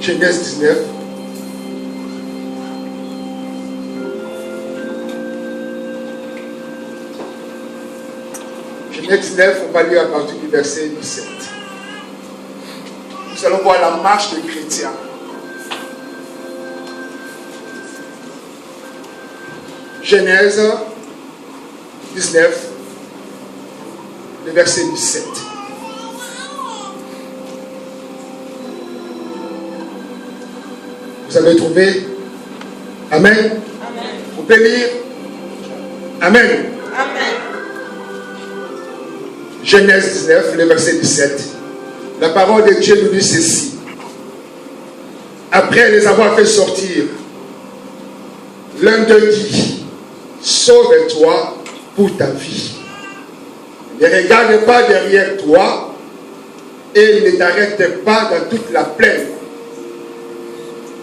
Genèse 19. Genèse 19, on va lire à partir du verset 17. Nous allons voir la marche des chrétiens. Genèse 19, le verset 17. Vous avez trouvé? Amen. Amen. Vous pouvez lire? Amen. Amen. Genèse 19, le verset 17. La parole de Dieu nous dit ceci. Après les avoir fait sortir, l'un d'eux dit, sauve-toi pour ta vie. Ne regarde pas derrière toi et ne t'arrête pas dans toute la plaine.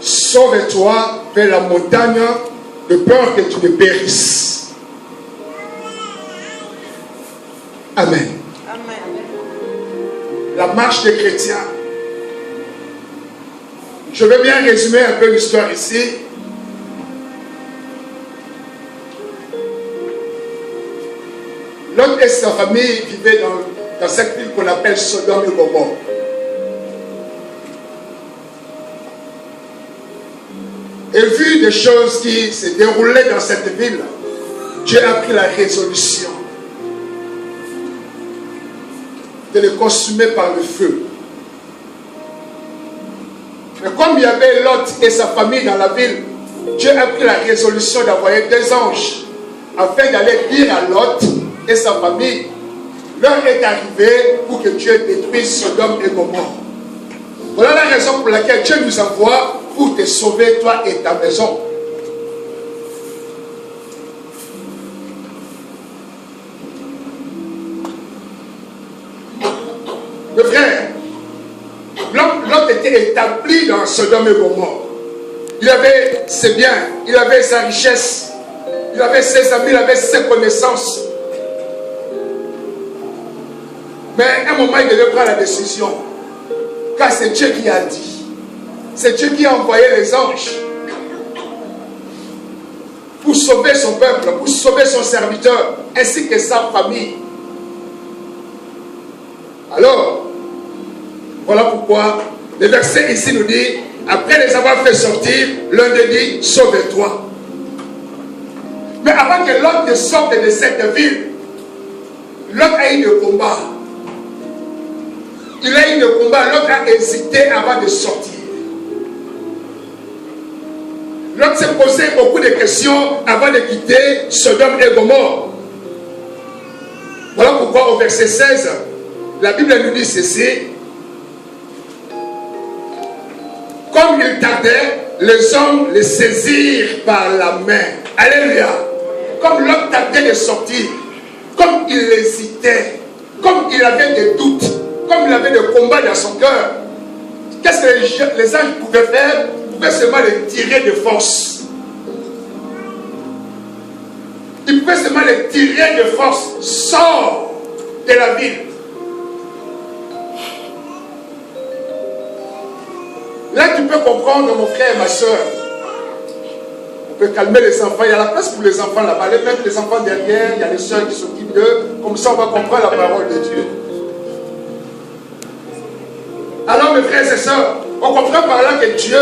Sauve-toi vers la montagne de peur que tu ne périsses. Amen. Amen. La marche des chrétiens. Je vais bien résumer un peu l'histoire ici. Lot et sa famille vivaient dans cette ville qu'on appelle Sodome et Gomorrhe. Et vu des choses qui se déroulaient dans cette ville, Dieu a pris la résolution de les consumer par le feu. Mais comme il y avait Lot et sa famille dans la ville, Dieu a pris la résolution d'envoyer des anges afin d'aller dire à Lot et sa famille, l'heure est arrivée pour que Dieu détruise Sodome et Gomorrhe. Voilà la raison pour laquelle Dieu nous envoie pour te sauver, toi et ta maison. Mes frères, Lot était établi dans Sodome et Gomorrhe. Il avait ses biens, il avait sa richesse, il avait ses amis, il avait ses connaissances. Mais à un moment, il devait prendre la décision. Car c'est Dieu qui a dit. C'est Dieu qui a envoyé les anges pour sauver son peuple, pour sauver son serviteur, ainsi que sa famille. Alors, voilà pourquoi le verset ici nous dit, après les avoir fait sortir, l'un d'eux dit, sauve-toi. Mais avant que l'autre ne sorte de cette ville, l'autre a eu le combat. Il a eu le combat, l'autre a hésité avant de sortir. L'autre s'est posé beaucoup de questions avant de quitter Sodome et Gomorrhe. Voilà pourquoi au verset 16, la Bible nous dit ceci. Comme il tardait, les hommes les saisirent par la main. Alléluia. Comme l'homme tardait de sortir, comme il hésitait, comme il avait des doutes, comme il avait des combats dans son cœur, qu'est-ce que les anges pouvaient faire? Ils pouvaient seulement les tirer de force. Ils pouvaient seulement les tirer de force. Sors de la ville. Là, tu peux comprendre, mon frère et ma soeur. On peut calmer les enfants. Il y a la place pour les enfants là-bas. Allez mettre les enfants derrière. Il y a les soeurs qui s'occupent d'eux. Comme ça, on va comprendre la parole de Dieu. Alors, mes frères et sœurs, on comprend par là que Dieu,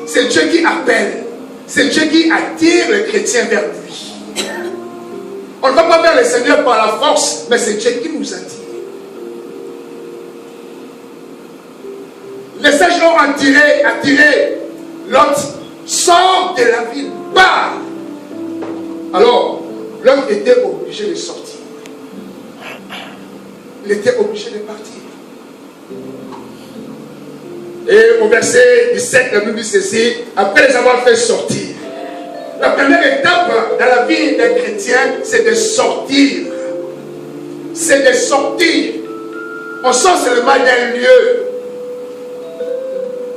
c'est Dieu qui appelle. C'est Dieu qui attire les chrétiens vers lui. On ne va pas vers le Seigneur par la force, mais c'est Dieu qui nous attire. Les sages ont attiré l'autre, sort de la ville, part. Alors, l'homme était obligé de sortir. Il était obligé de partir. Et au verset 17, la Bible dit ceci, après les avoir fait sortir. La première étape dans la vie d'un chrétien, c'est de sortir. C'est de sortir. On sort seulement d'un lieu.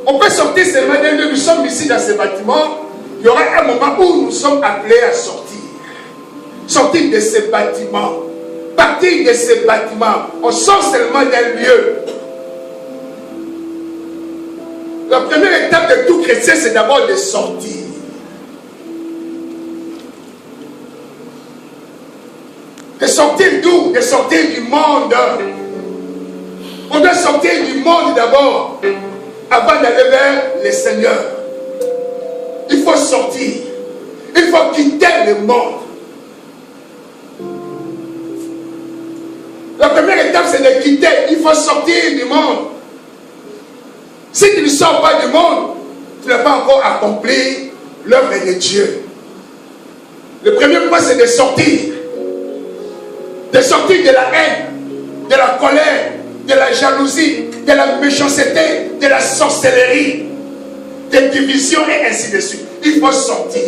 On peut sortir seulement d'un lieu. Nous sommes ici dans ce bâtiment. Il y aura un moment où nous sommes appelés à sortir. Sortir de ce bâtiment. Partir de ce bâtiment. On sort seulement d'un lieu. La première étape de tout chrétien, c'est d'abord de sortir. De sortir d'où? De sortir du monde. On doit sortir du monde d'abord, avant d'aller vers le Seigneur. Il faut sortir. Il faut quitter le monde. La première étape, c'est de quitter. Il faut sortir du monde. Si tu ne sors pas du monde, tu n'as pas encore accompli l'œuvre de Dieu. Le premier point, c'est de sortir. De sortir de la haine, de la colère, de la jalousie, de la méchanceté, de la sorcellerie, des divisions et ainsi de suite. Il faut sortir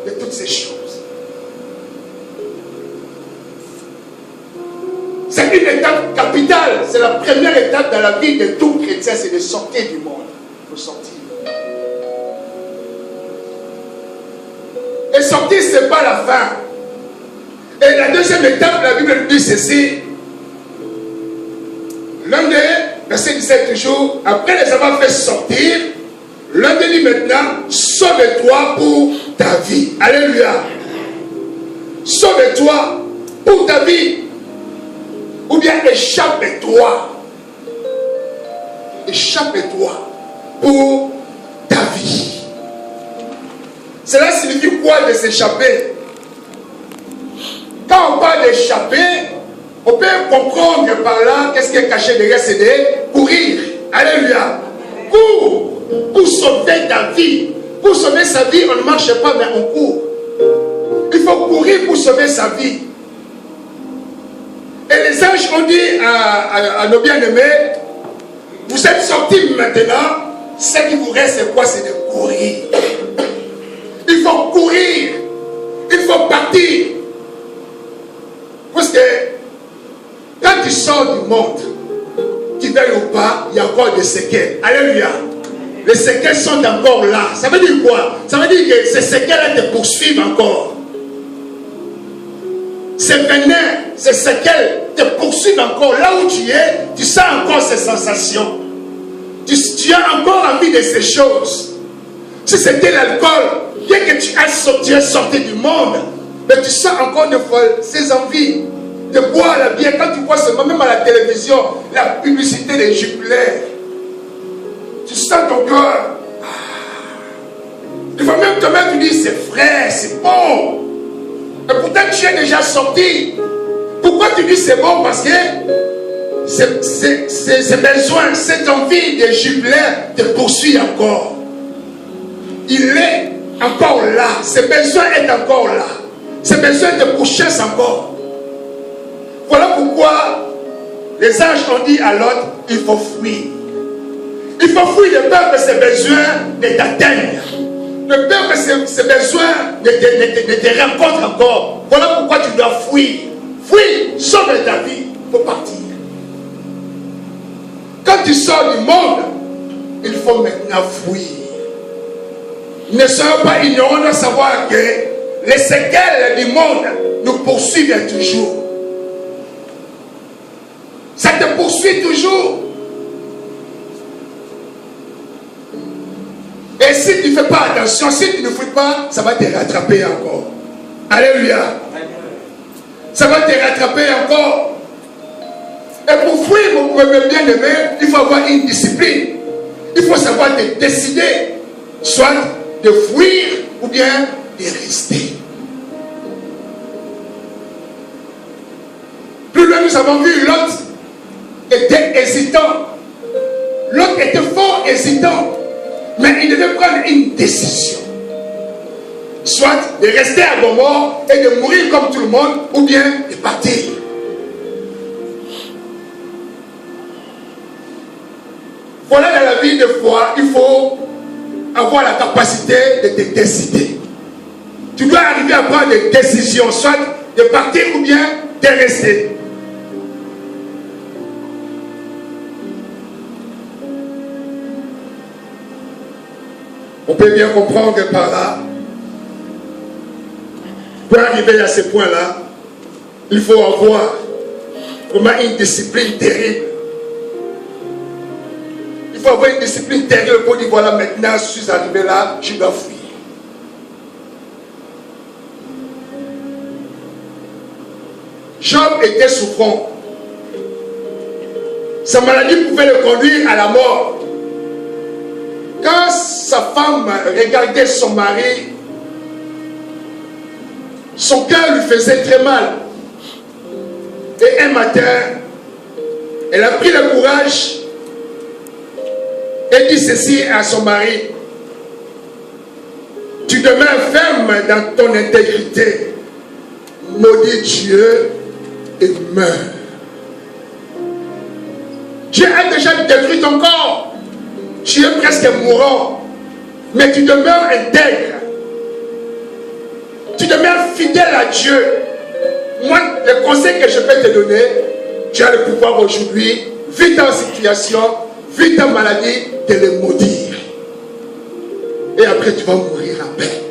de toutes ces choses. C'est une étape capitale. C'est la première étape dans la vie de tout chrétien, c'est de sortir du monde. Il faut sortir. Et sortir, ce n'est pas la fin. Et la deuxième étape, la Bible dit ceci. L'un des, verset 17 toujours, après les avoir fait sortir, l'un des dit maintenant, sauve-toi pour ta vie. Alléluia. Sauve-toi pour ta vie. Ou bien échappe-toi. Échappe-toi pour ta vie. Cela signifie quoi de s'échapper? Quand on parle d'échapper, on peut comprendre par là qu'est-ce qui est caché derrière, c'est de courir. Alléluia. Cours pour sauver ta vie. Pour sauver sa vie, on ne marche pas, mais on court. Il faut courir pour sauver sa vie. Et les anges ont dit à nos bien-aimés, vous êtes sortis maintenant, ce qui vous reste, c'est quoi? C'est de courir. Il faut courir. Il faut partir. Parce que quand tu sors du monde, tu veuilles ou pas, il y a encore des séquelles. Alléluia. Les séquelles sont encore là. Ça veut dire quoi? Ça veut dire que ces séquelles te poursuivent encore. Ces venin, ces séquelles te poursuivent encore. Là où tu es, tu sens encore ces sensations. Tu as encore envie de ces choses. Si c'était l'alcool, bien que tu es sorti du monde, mais tu sens encore de fois ces envies de boire la bière. Quand tu vois seulement, même à la télévision, la publicité des Jupiler, tu sens ton cœur. Il faut même toi-même tu dis c'est frais, c'est bon. Et pourtant tu es déjà sorti. Pourquoi tu dis c'est bon? Parce que ces besoins, cette envie de Jupiler te poursuit encore. Il est encore là. Ces besoins est encore là. Ces besoins te pourchassent encore. Voilà pourquoi les anges ont dit à l'autre, il faut fuir. Il faut fuir de peur que ces besoins ne t'atteignent. De peur que ces besoins ne te rencontrent encore. Voilà pourquoi tu dois fuir. Fuir, sauve ta vie, il faut partir. Quand tu sors du monde, il faut maintenant fuir. Ne soyons pas ignorants de savoir que les séquelles du monde nous poursuivent toujours. Ça te poursuit toujours. Et si tu ne fais pas attention, si tu ne fuis pas, ça va te rattraper encore. Alléluia. Ça va te rattraper encore. Et pour fuir, mon bien-aimé, il faut avoir une discipline. Il faut savoir te décider, soit de fuir ou bien de rester. Plus loin, nous avons vu Lot était hésitant. Lot était fort hésitant. Mais il devait prendre une décision. Soit de rester à Gomorrhe et de mourir comme tout le monde, ou bien de partir. Voilà, dans la vie de foi, il faut avoir la capacité de te décider. Tu dois arriver à prendre des décisions, soit de partir ou bien de rester. On peut bien comprendre que par là, pour arriver à ce point-là, il faut avoir vraiment une discipline terrible. Il faut avoir une discipline terrible pour dire voilà, maintenant je suis arrivé là, je dois fuir. Job était souffrant. Sa maladie pouvait le conduire à la mort. Quand sa femme regardait son mari, son cœur lui faisait très mal. Et un matin, elle a pris le courage et dit ceci à son mari: tu demeures ferme dans ton intégrité, maudis Dieu et meurs. Dieu a déjà détruit ton corps, tu es presque mourant, mais tu demeures intègre, tu demeures fidèle à Dieu. Moi, le conseil que je peux te donner, tu as le pouvoir aujourd'hui, vu ta situation, vu ta maladie, de le maudire. Et après, tu vas mourir en paix.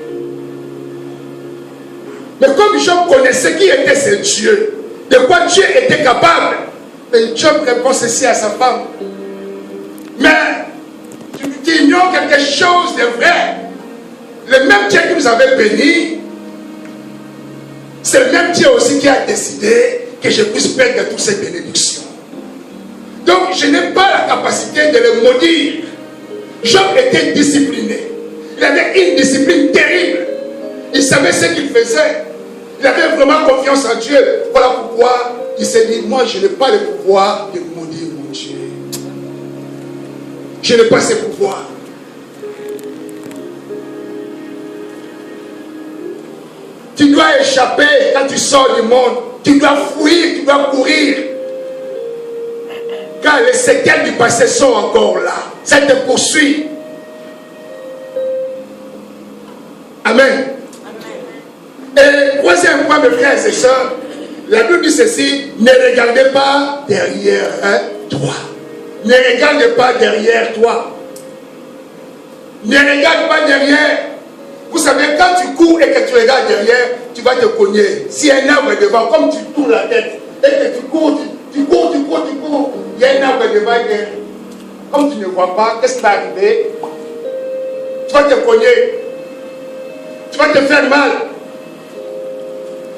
Mais comme Job connaissait qui était ce Dieu, de quoi Dieu était capable, et Job répond ceci à sa femme: mais tu ignores quelque chose de vrai. Le même Dieu qui nous avait bénis, c'est le même Dieu aussi qui a décidé que je puisse perdre toutes ces bénédictions. Donc je n'ai pas la capacité de le maudire. Job était discipliné. Il avait une discipline terrible. Il savait ce qu'il faisait. Il avait vraiment confiance en Dieu. Voilà pourquoi il s'est dit: moi je n'ai pas le pouvoir de maudire mon Dieu. Je n'ai pas ce pouvoir. Tu dois échapper quand tu sors du monde. Tu dois fuir, tu dois courir. Car les séquelles du passé sont encore là. Ça te poursuit. Amen. Et troisième point, mes frères et sœurs, la Bible dit ceci: ne regardez pas derrière toi. Ne regarde pas derrière toi. Ne regarde pas derrière. Vous savez, quand tu cours et que tu regardes derrière, tu vas te cogner. Si un arbre est devant, comme tu tournes la tête et que tu cours, tu cours, il y a un arbre devant et derrière. Comme tu ne vois pas, qu'est-ce qui va arriver? Tu vas te cogner. Tu vas te faire mal.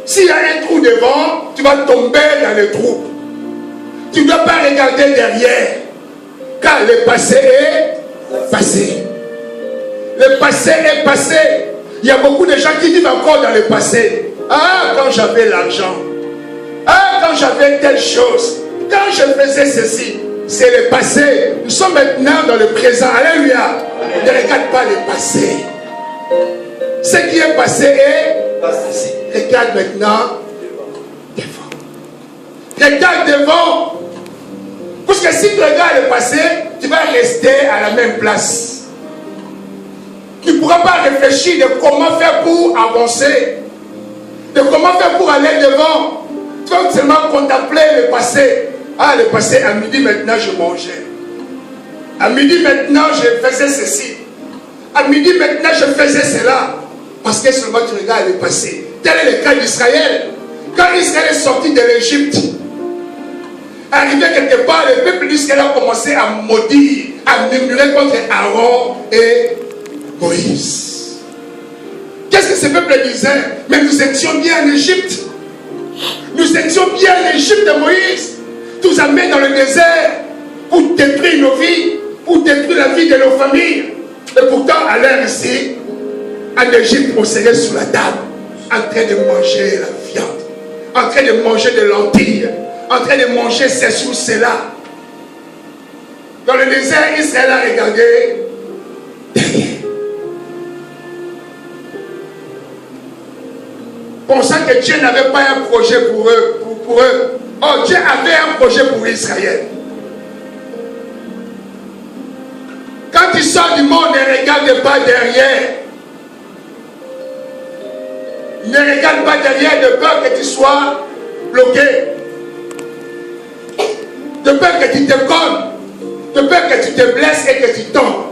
S'il y a un trou devant, tu vas tomber dans le trou. Tu ne dois pas regarder derrière. Car le passé est passé. Le passé est passé. Il y a beaucoup de gens qui vivent encore dans le passé. Ah, quand j'avais l'argent. Ah, quand j'avais telle chose. Quand je faisais ceci. C'est le passé. Nous sommes maintenant dans le présent. Alléluia. Ne regarde pas le passé. Ce qui est passé est passé. Regarde maintenant devant. Regarde devant. Parce que si tu regardes le passé, tu vas rester à la même place. Tu ne pourras pas réfléchir de comment faire pour avancer. De comment faire pour aller devant. Tu vas seulement contempler le passé. Ah, le passé, à midi maintenant je mangeais. À midi maintenant je faisais ceci. À midi maintenant je faisais cela. Parce que seulement tu regardes le passé. Tel est le cas d'Israël. Quand Israël est sorti de l'Égypte, arrivé quelque part, le peuple d'Israël a commencé à maudire, à murmurer contre Aaron et Moïse. Qu'est-ce que ce peuple disait? Mais nous étions bien en Égypte. Nous étions bien en Égypte de Moïse. Tu nous amènes dans le désert pour détruire nos vies, pour détruire la vie de nos familles. Et pourtant, à l'heure ici, en Égypte, on serait sous la table, en train de manger la viande, en train de manger des lentilles, en train de manger ceci ou cela. Dans le désert, Israël a regardé derrière. Pensant que Dieu n'avait pas un projet pour eux. Oh, Dieu avait un projet pour Israël. Quand tu sors du monde, ne regarde pas derrière. Ne regarde pas derrière de peur que tu sois bloqué. De peur que tu te cognes. De peur que tu te blesses et que tu tombes.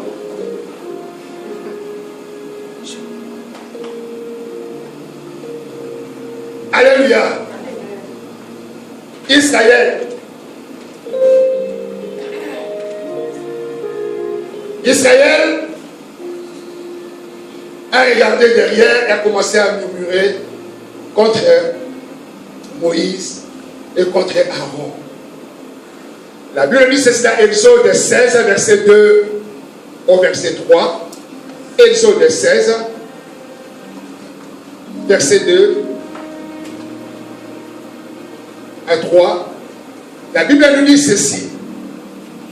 Alléluia. Israël. Israël a regardé derrière et a commencé à murmurer contre Moïse et contre Aaron. La Bible dit c'est dans Exode 16, verset 2 au verset 3. Exode 16, verset 2 à 3. La Bible nous dit ceci.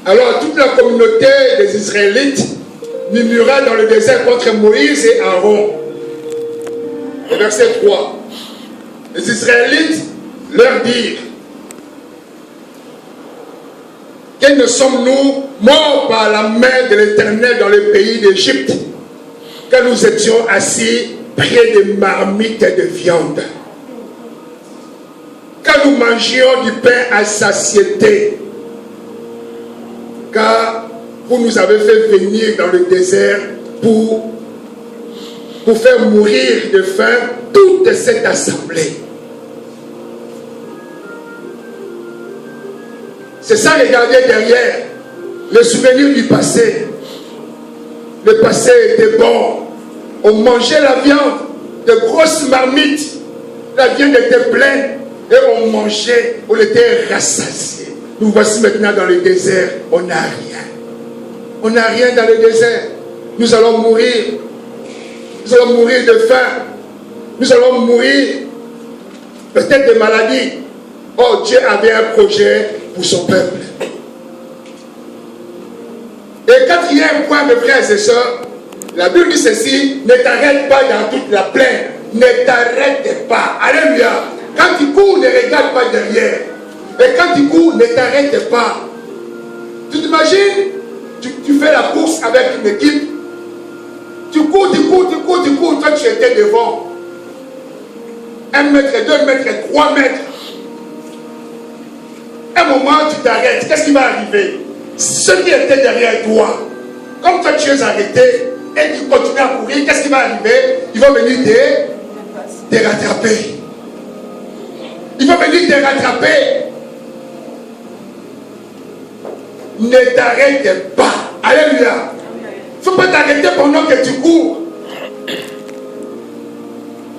Alors toute la communauté des Israélites murmura dans le désert contre Moïse et Aaron. Le verset 3. Les Israélites leur dirent: que ne sommes-nous morts par la main de l'Éternel dans le pays d'Égypte, quand nous étions assis près des marmites de viande, quand nous mangions du pain à satiété, car vous nous avez fait venir dans le désert pour faire mourir de faim toute cette assemblée. C'est ça, regardez derrière, le souvenir du passé. Le passé était bon. On mangeait la viande, de grosses marmites. La viande était pleine et on mangeait, on était rassasié. Nous voici maintenant dans le désert, on n'a rien. On n'a rien dans le désert. Nous allons mourir. Nous allons mourir de faim. Nous allons mourir peut-être de maladies. Oh, Dieu avait un projet pour son peuple. Et quatrième point, mes frères et sœurs, la Bible dit ceci: ne t'arrête pas dans toute la plaine. Ne t'arrête pas. Alléluia. Quand tu cours, ne regarde pas derrière. Et quand tu cours, ne t'arrête pas. Tu t'imagines, tu fais la course avec une équipe. Tu cours, toi tu étais devant. 1 mètre, 2 mètres, 3 mètres. À un moment, tu t'arrêtes. Qu'est-ce qui va arriver? Ceux qui étaient derrière toi, comme toi tu es arrêté et tu continues à courir, qu'est-ce qui va arriver? Ils vont venir te rattraper. Ils vont venir te rattraper. Ne t'arrête pas. Alléluia. Il ne faut pas t'arrêter pendant que tu cours.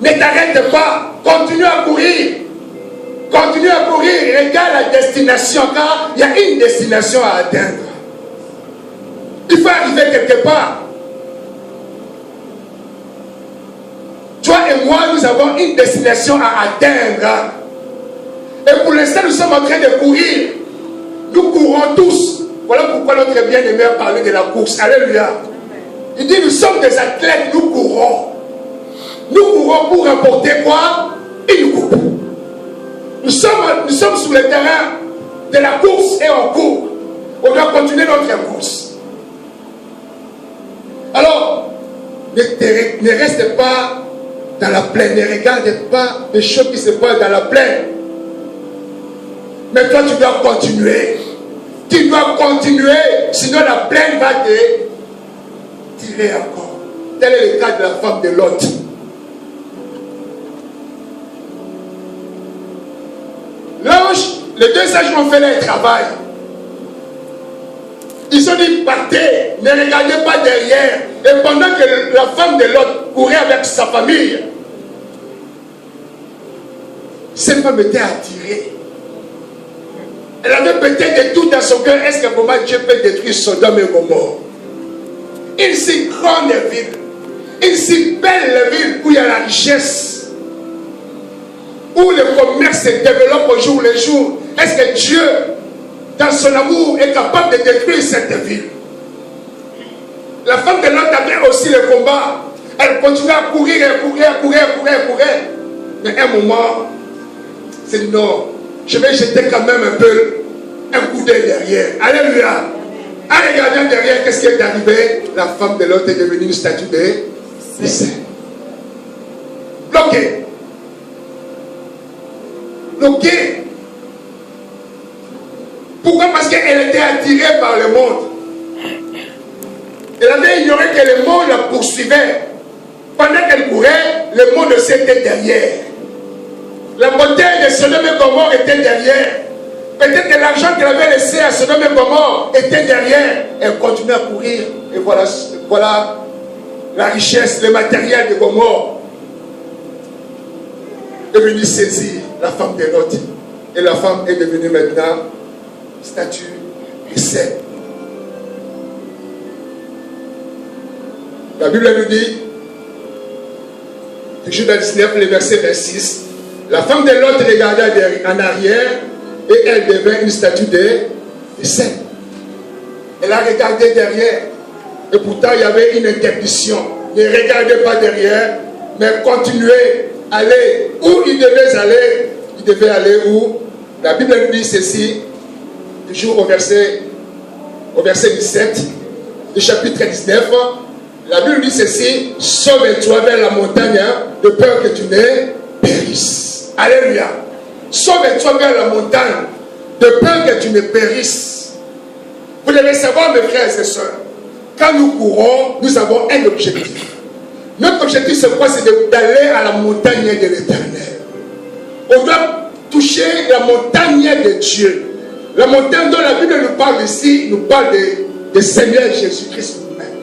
Ne t'arrête pas. Continue à courir. Continue à courir. Regarde la destination, car il y a une destination à atteindre. Il faut arriver quelque part. Toi et moi, nous avons une destination à atteindre. Et pour l'instant, nous sommes en train de courir. Nous courons tous. Voilà pourquoi notre bien-aimé a parlé de la course. Alléluia. Il dit, nous sommes des athlètes, nous courons. Nous courons pour remporter quoi? Une coupe. Nous sommes sur le terrain de la course et on court. On doit continuer notre course. Alors, ne reste pas dans la plaine. Ne regarde pas les choses qui se passent dans la plaine. Mais toi, tu dois continuer. Tu dois continuer. Sinon, la plaine va te tirer encore. Tel est le cas de la femme de Lot. L'ange, les deux sages ont fait leur travail. Ils ont dit, partez, ne regardez pas derrière. Et pendant que la femme de Lot courait avec sa famille, cette femme était attirée. Elle avait peut-être tout dans son cœur. Est-ce que vraiment Dieu peut détruire Sodome et Gomorrhe? Une si grande ville, une si belle ville où il y a la richesse, où le commerce se développe au jour le jour. Est-ce que Dieu, dans son amour, est capable de détruire cette ville? La femme de Lot avait aussi le combat. Elle continuait à courir, à courir. Mais à un moment, c'est dit non, je vais jeter quand même un coup d'œil derrière. Alléluia. En regardant derrière, qu'est-ce qui est arrivé? La femme de Lot est devenue une statue de saint. Bloquée. Bloquée. Pourquoi? Parce qu'elle était attirée par le monde. Elle avait ignoré que le monde la poursuivait. Pendant qu'elle courait, le monde était derrière. La beauté de Sodome et Gomorrhe était derrière. Peut-être que l'argent qu'elle avait laissé à Sodome et Gomorrhe était derrière. Elle continue à courir. Et voilà la richesse, le matériel de Gomorrhe est venu saisir la femme de Lot. Et la femme est devenue maintenant statue et sainte. La Bible nous dit, toujours dans 19, le verset 26, la femme de Lot regardait en arrière et elle devint une statue de sainte. Elle a regardé derrière et pourtant il y avait une interdiction. Ne regardez pas derrière, mais continuez, allez où il devait aller. Il devait aller où? La Bible nous dit ceci, toujours au verset 17 du chapitre 19. La Bible dit ceci, sauve-toi vers la montagne de peur que tu ne périsses. Alléluia. Sauve-toi vers la montagne de peur que tu ne périsses. Vous devez savoir, mes frères et sœurs, quand nous courons, nous avons un objectif. Notre objectif, c'est quoi? C'est d'aller à la montagne de l'Éternel. On doit toucher la montagne de Dieu. La montagne dont la Bible nous parle ici, nous parle de Seigneur Jésus-Christ lui-même.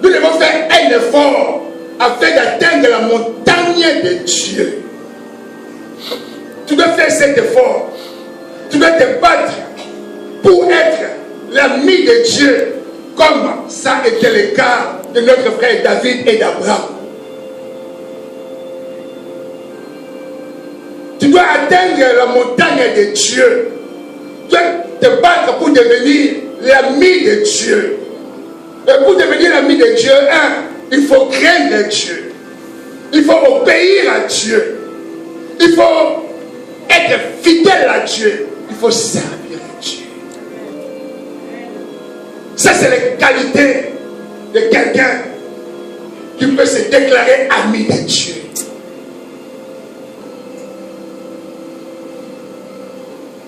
Nous devons faire un effort afin d'atteindre la montagne de Dieu. Tu dois faire cet effort. Tu dois te battre pour être l'ami de Dieu, comme ça était le cas de notre frère David et d'Abraham. Tu dois atteindre la montagne de Dieu. Tu dois te battre pour devenir l'ami de Dieu. Et pour devenir l'ami de Dieu, il faut craindre Dieu. Il faut obéir à Dieu. Il faut être fidèle à Dieu. Il faut servir Dieu. Ça, c'est les qualités de quelqu'un qui peut se déclarer ami de Dieu.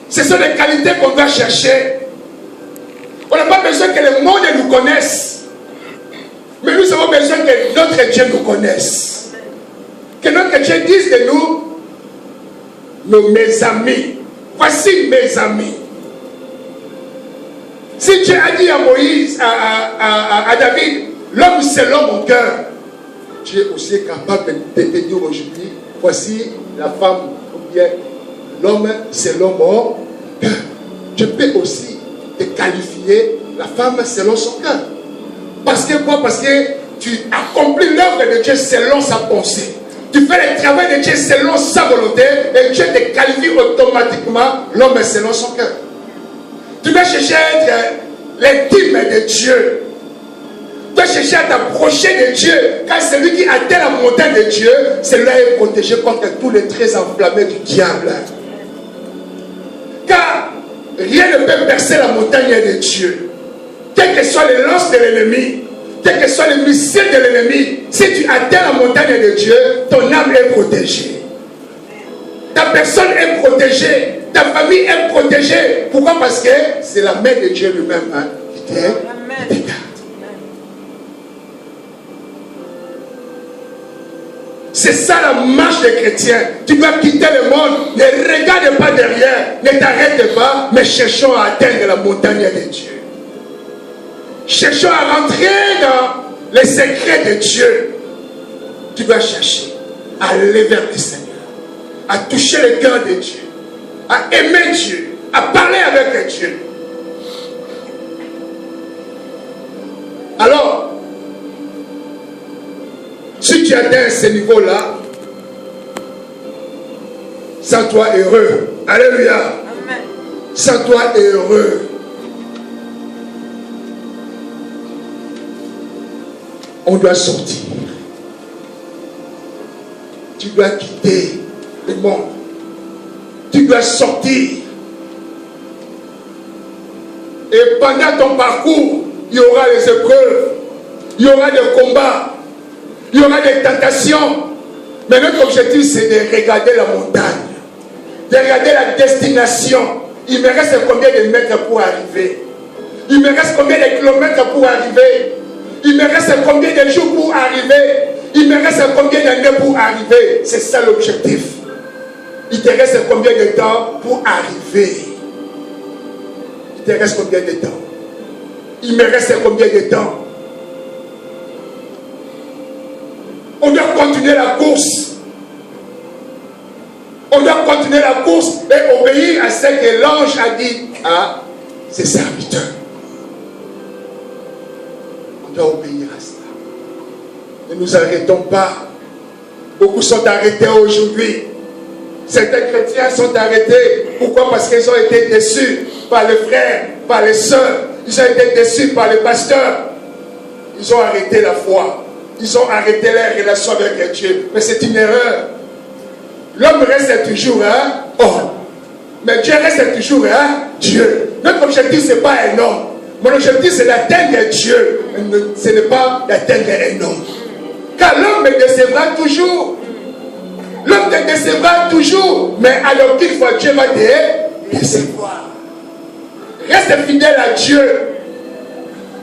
Ce sont les qualités qu'on doit chercher. On n'a pas besoin que le monde nous connaisse. Mais nous avons besoin que notre Dieu nous connaisse. Que notre Dieu dise de nous, mes amis. Voici mes amis. Si Dieu a dit à Moïse, à David, l'homme selon mon cœur, Dieu aussi est capable de te dire aujourd'hui, voici la femme, ou bien l'homme selon mon cœur. Je peux aussi te qualifier la femme selon son cœur. Parce que quoi? Parce que tu accomplis l'œuvre de Dieu selon sa pensée. Tu fais le travail de Dieu selon sa volonté et Dieu te qualifie automatiquement l'homme selon son cœur. Tu dois chercher à être l'intime de Dieu. Tu dois chercher à t'approcher de Dieu. Car celui qui atteint la montagne de Dieu, celui-là est protégé contre tous les traits enflammés du diable. Car rien ne peut percer la montagne de Dieu. Quelles que soient les lances de l'ennemi, quels que soient les missiles de l'ennemi, si tu atteins la montagne de Dieu, ton âme est protégée. Ta personne est protégée. Ta famille est protégée. Pourquoi? Parce que c'est la main de Dieu lui-même qui te garde. C'est ça la marche des chrétiens. Tu dois quitter le monde. Ne regarde pas derrière. Ne t'arrête pas. Mais cherchons à atteindre la montagne de Dieu. Cherchons à rentrer dans les secrets de Dieu. Tu dois chercher à aller vers le Seigneur. À toucher le cœur de Dieu. À aimer Dieu. À parler avec Dieu. Alors, si tu atteins ce niveau-là, sens-toi heureux. Alléluia. Sens-toi heureux. On doit sortir. Tu dois quitter le monde. Tu dois sortir. Et pendant ton parcours, il y aura des épreuves. Il y aura des combats. Il y aura des tentations. Mais notre objectif, c'est de regarder la montagne. De regarder la destination. Il me reste combien de mètres pour arriver? Il me reste combien de kilomètres pour arriver? Il me reste combien de jours pour arriver? Il me reste combien d'années pour arriver? C'est ça l'objectif. Il te reste combien de temps pour arriver? Il te reste combien de temps? Il me reste combien de temps? On doit continuer la course. On doit continuer la course et obéir à ce que l'ange a dit à ses serviteurs. On doit obéir à cela. Ne nous arrêtons pas. Beaucoup sont arrêtés aujourd'hui. Certains chrétiens sont arrêtés. Pourquoi? Parce qu'ils ont été déçus par les frères, par les sœurs. Ils ont été déçus par les pasteurs. Ils ont arrêté la foi. Ils ont arrêté leur relation avec Dieu. Mais c'est une erreur. L'homme reste toujours homme. Mais Dieu reste toujours Dieu. Notre objectif, ce n'est pas un homme. Mon objectif, c'est d'atteindre Dieu. Ce n'est pas d'atteindre un homme. Car l'homme me décevra toujours. L'homme te décevra toujours. Mais alors qu'il faut, Dieu va te décevoir. Reste fidèle à Dieu.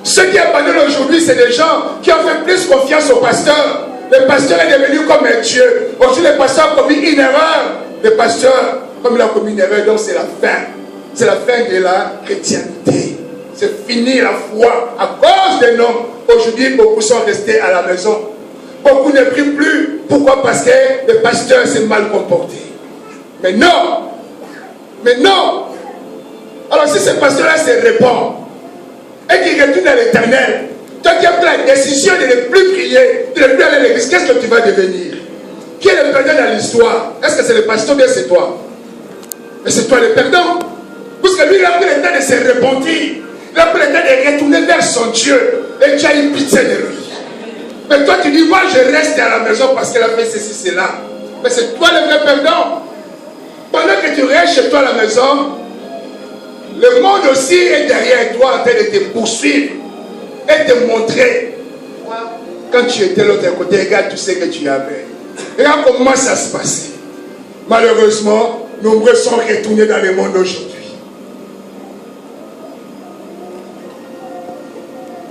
Ceux qui abandonnent aujourd'hui, c'est des gens qui ont fait plus confiance au pasteur. Le pasteur est devenu comme un Dieu. Aujourd'hui, le pasteur a commis une erreur. Le pasteur, comme il a commis une erreur, donc c'est la fin. C'est la fin de la chrétienté. C'est fini la foi à cause des noms. Aujourd'hui, beaucoup sont restés à la maison. Beaucoup ne prient plus. Pourquoi? Parce que le pasteur s'est mal comporté. Mais non. Mais non. Alors si ce pasteur-là se répand et qu'il retourne à l'Éternel, toi qui as pris la décision de ne plus prier, de ne plus aller à l'église, qu'est-ce que tu vas devenir? Qui est le perdant dans l'histoire? Est-ce que c'est le pasteur ou bien c'est toi? Mais c'est toi le perdant. Parce que lui, il a pris le temps de se repentir. Il a pris le temps de retourner vers son Dieu. Et Dieu a eu pitié de lui. Mais toi, tu dis, moi, je reste à la maison parce qu'elle a fait ceci, cela. Mais c'est toi le vrai perdant. Pendant que tu restes chez toi à la maison, le monde aussi est derrière toi en train de te poursuivre et te montrer. Quand tu étais de l'autre côté, regarde tout ce que tu avais. Regarde comment ça se passait. Malheureusement, nombreux sont retournés dans le monde aujourd'hui.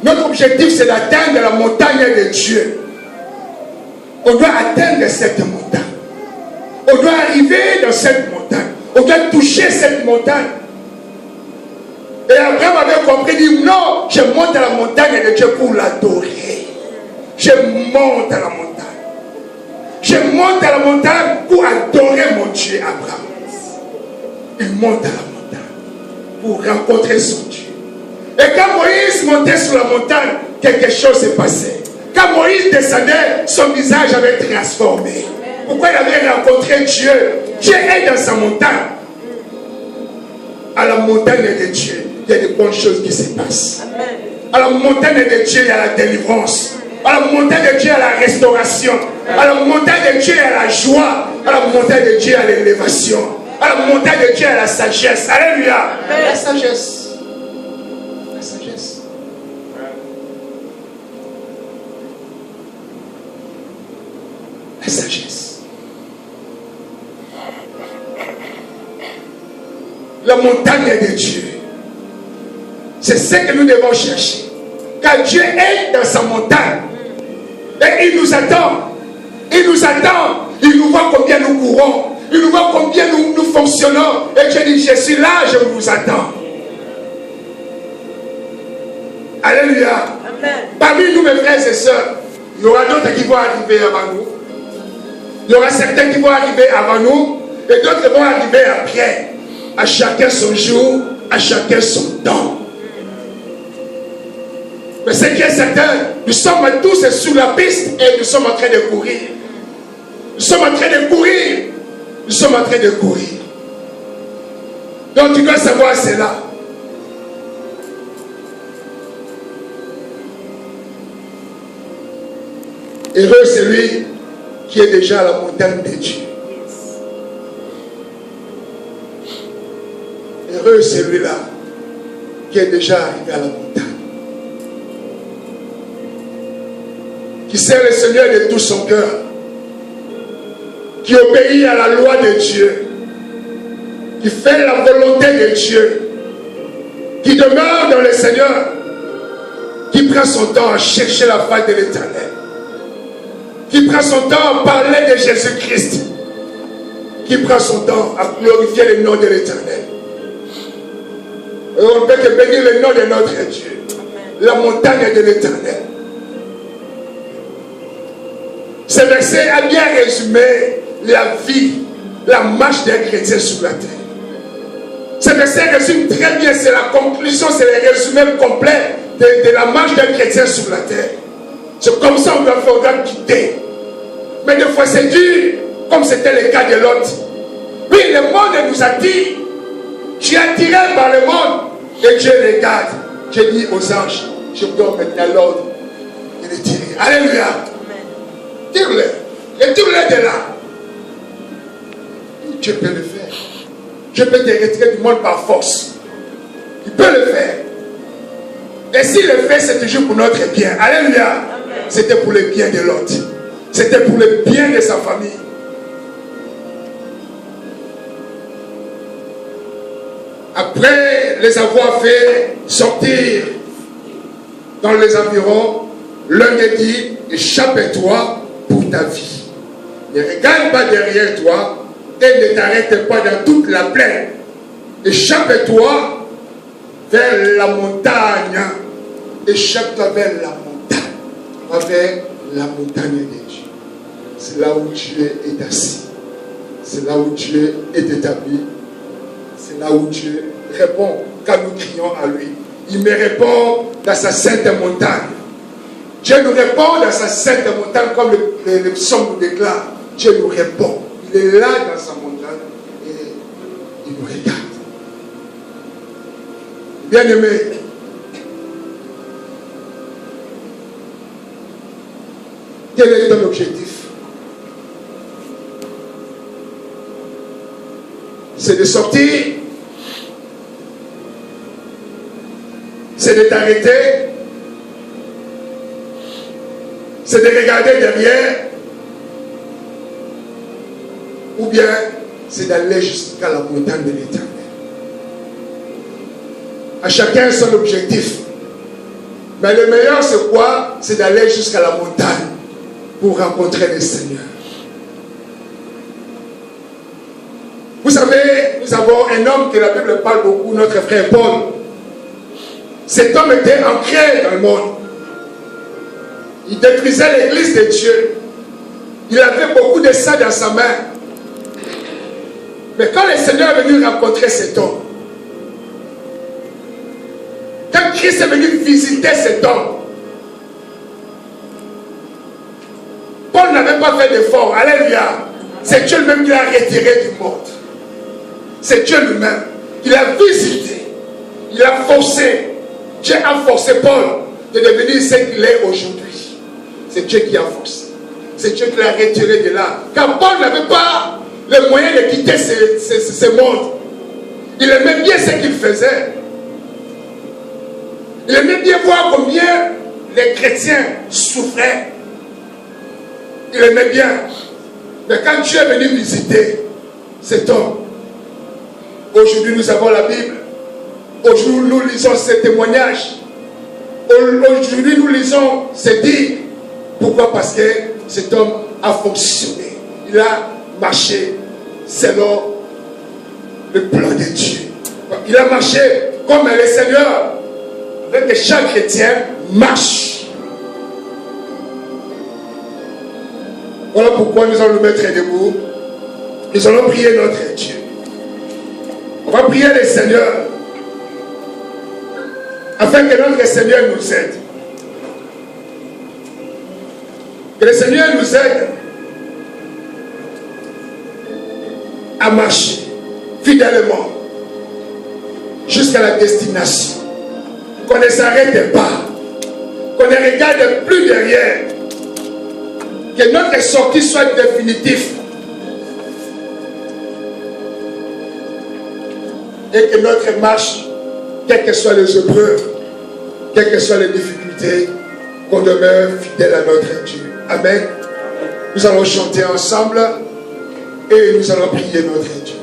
Notre objectif, c'est d'atteindre la montagne de Dieu. On doit atteindre cette montagne. On doit arriver dans cette montagne. On doit toucher cette montagne. Et Abraham avait compris, dit non, je monte à la montagne de Dieu pour l'adorer. Je monte à la montagne. Je monte à la montagne pour adorer mon Dieu, Abraham. Il monte à la montagne pour rencontrer son Dieu. Et quand Moïse montait sur la montagne, quelque chose s'est passé. Quand Moïse descendait, son visage avait transformé. Pourquoi il avait rencontré Dieu? Dieu est dans sa montagne. À la montagne de Dieu, il y a de bonnes choses qui se passent. À la montagne de Dieu, il y a la délivrance. À la montagne de Dieu, il y a la restauration. À la montagne de Dieu, il y a la joie. À la montagne de Dieu, il y a l'élévation. À la montagne de Dieu, il y a la sagesse. Alléluia. La sagesse. La sagesse. La sagesse. La montagne de Dieu. C'est ce que nous devons chercher. Car Dieu est dans sa montagne. Et il nous attend. Il nous attend. Il nous voit combien nous courons. Il nous voit combien nous fonctionnons. Et Dieu dit, je suis là, je vous attends. Alléluia. Amen. Parmi nous, mes frères et sœurs, il y aura d'autres qui vont arriver avant nous. Il y aura certains qui vont arriver avant nous. Et d'autres vont arriver après. À chacun son jour, à chacun son temps. Mais ce qui est certain, nous sommes tous sur la piste et nous sommes en train de courir. Nous sommes en train de courir. Nous sommes en train de courir. Donc tu dois savoir cela. Heureux celui qui est déjà à la montagne de Dieu. Heureux celui-là qui est déjà arrivé à la montagne. Qui sert le Seigneur de tout son cœur. Qui obéit à la loi de Dieu. Qui fait la volonté de Dieu. Qui demeure dans le Seigneur. Qui prend son temps à chercher la face de l'Éternel. Qui prend son temps à parler de Jésus-Christ. qui prend son temps à glorifier le nom de l'Éternel. Et on ne peut que bénir le nom de notre Dieu. La montagne de l'Éternel. Ce verset a bien résumé la vie, la marche d'un chrétien sur la terre. Ce verset résume très bien, c'est la conclusion, c'est le résumé complet de la marche d'un chrétien sur la terre. C'est comme ça qu'on doit quitter. Mais des fois c'est dur, comme c'était le cas de Lot. Oui, le monde nous attire. Tu es attiré par le monde et Dieu regarde. Dieu dit aux anges, je vous donne maintenant l'ordre de les tirer. Alléluia. Tire-les. Retire-les de là. Dieu peut le faire. Dieu peut te retirer du monde par force. Il peut le faire. Et s'il le fait, c'est toujours pour notre bien. Alléluia. C'était pour le bien de l'autre. C'était pour le bien de sa famille. Après les avoir fait sortir dans les environs, l'un lui dit, échappe-toi pour ta vie. Ne regarde pas derrière toi et ne t'arrête pas dans toute la plaine. Échappe-toi vers la montagne. Échappe-toi vers la montagne. Vers la montagne de Dieu. C'est là où Dieu est assis. C'est là où Dieu est établi. C'est là où Dieu répond quand nous crions à lui. Il me répond dans sa sainte montagne. Dieu nous répond dans sa sainte montagne comme le psaume nous déclare. Dieu nous répond. Il est là dans sa montagne et il nous regarde. Bien-aimé, quel est ton objectif? C'est de sortir, c'est de t'arrêter, c'est de regarder derrière, ou bien c'est d'aller jusqu'à la montagne de l'Éternel. À chacun son objectif. Mais le meilleur c'est quoi? C'est d'aller jusqu'à la montagne pour rencontrer le Seigneur. Vous savez, nous avons un homme que la Bible parle beaucoup, notre frère Paul. Cet homme était ancré dans le monde. Il détruisait l'église de Dieu. Il avait beaucoup de sang dans sa main. Mais quand le Seigneur est venu rencontrer cet homme, quand Christ est venu visiter cet homme, Paul n'avait pas fait d'effort. Alléluia. C'est Dieu lui-même qui l'a retiré du monde. C'est Dieu lui-même. Il a visité. Il a forcé. Dieu a forcé Paul de devenir ce qu'il est aujourd'hui. C'est Dieu qui a forcé. C'est Dieu qui l'a retiré de là. Car Paul n'avait pas le moyen de quitter ce monde. Il aimait bien ce qu'il faisait. Il aimait bien voir combien les chrétiens souffraient. Il aimait bien. Mais quand Dieu est venu visiter cet homme, aujourd'hui nous avons la Bible. Aujourd'hui nous lisons ces témoignages. Aujourd'hui nous lisons ces dires. Pourquoi? Parce que cet homme a fonctionné. Il a marché selon le plan de Dieu. Il a marché comme le Seigneur veut que chaque chrétien marche. Voilà pourquoi nous allons nous mettre debout. Nous allons prier notre Dieu. On va prier le Seigneur afin que notre Seigneur nous aide. Que le Seigneur nous aide à marcher fidèlement jusqu'à la destination. Qu'on ne s'arrête pas, qu'on ne regarde plus derrière, que notre sortie soit définitive et que notre marche, quelles que soient les épreuves, quelles que soient les difficultés, qu'on demeure fidèle à notre Dieu. Amen. Nous allons chanter ensemble et nous allons prier notre Dieu.